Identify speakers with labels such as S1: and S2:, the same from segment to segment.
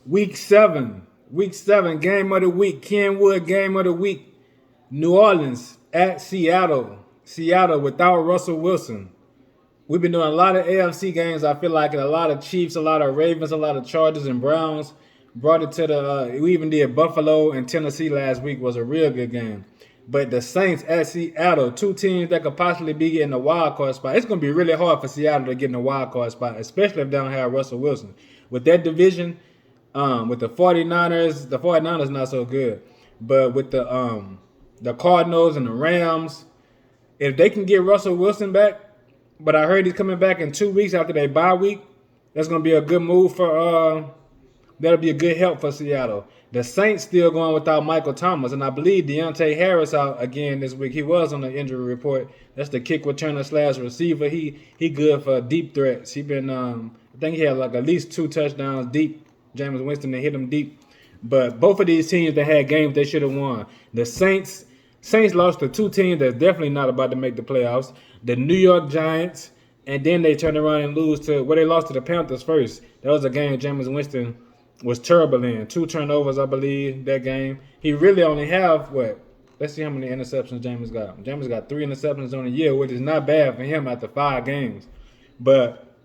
S1: Week 7, game of the week. Kenwood, game of the week. New Orleans at Seattle. Seattle without Russell Wilson. We've been doing a lot of AFC games. I feel like, and a lot of Chiefs, a lot of Ravens, a lot of Chargers and Browns. Brought it to the. We even did Buffalo and Tennessee last week. Was a real good game. But the Saints at Seattle, two teams that could possibly be getting a wild card spot. It's going to be really hard for Seattle to get in a wild card spot, especially if they don't have Russell Wilson. With that division, with the 49ers, the 49ers not so good. But with the Cardinals and the Rams, if they can get Russell Wilson back, but I heard he's coming back in 2 weeks after their bye week, that's going to be a good move for that'll be a good help for Seattle. The Saints still going without Michael Thomas, and I believe Deontay Harris out again this week. He was on the injury report. That's the kick returner / receiver. He good for deep threats. He been I think he had like at least 2 touchdowns deep. James Winston to hit him deep. But both of these teams that had games they should have won. The Saints lost to 2 teams that's definitely not about to make the playoffs. The New York Giants, and then they turned around and lose to they lost to the Panthers first. That was a game James Winston was terrible in. 2 turnovers, I believe, that game. He really only have what? Let's see how many interceptions James got. James got 3 interceptions on the year, which is not bad for him after 5 games. But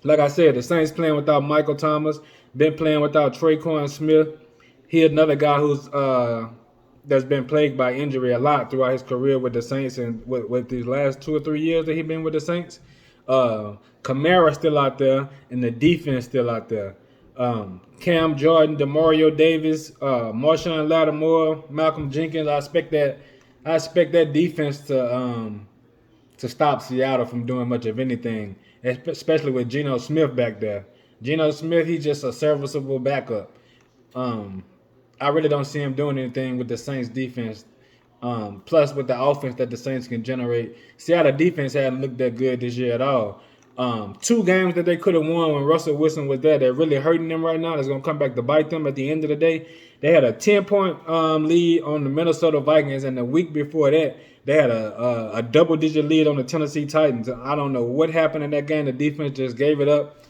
S1: like I said, the Saints playing without Michael Thomas, been playing without Traquan Smith. He another guy who's that's been plagued by injury a lot throughout his career with the Saints, and with these last 2 or 3 years that he's been with the Saints. Kamara still out there, and the defense still out there. Cam Jordan, Demario Davis, Marshawn Lattimore, Malcolm Jenkins. I expect that defense to stop Seattle from doing much of anything, especially with Geno Smith back there. Geno Smith, he's just a serviceable backup. I really don't see him doing anything with the Saints defense. Plus, with the offense that the Saints can generate, Seattle defense hadn't looked that good this year at all. 2 games that they could have won when Russell Wilson was there, they're really hurting them right now. That's going to come back to bite them at the end of the day. They had a 10-point lead on the Minnesota Vikings, and the week before that, they had a double-digit lead on the Tennessee Titans. I don't know what happened in that game. The defense just gave it up.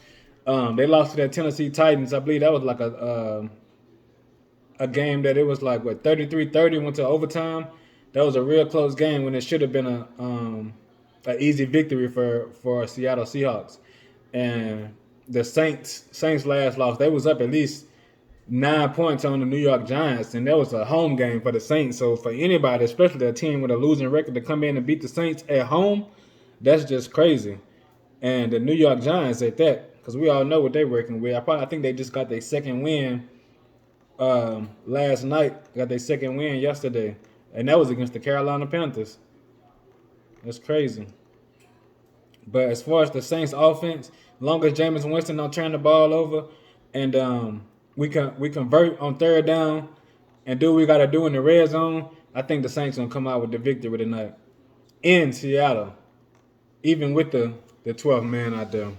S1: They lost to the Tennessee Titans. I believe that was like a game that it was like, 33-30, went to overtime. That was a real close game when it should have been an easy victory for Seattle Seahawks. And the Saints last loss, they was up at least 9 points on the New York Giants, and that was a home game for the Saints. So for anybody, especially a team with a losing record, to come in and beat the Saints at home, that's just crazy. And the New York Giants at that, because we all know what they're working with. I think they just got their second win last night. Got their second win yesterday, and that was against the Carolina Panthers. That's crazy. But as far as the Saints offense, long as Jameis Winston don't turn the ball over, and we convert on 3rd down and do what we got to do in the red zone, I think the Saints gonna come out with the victory tonight in Seattle, even with the 12th man out there.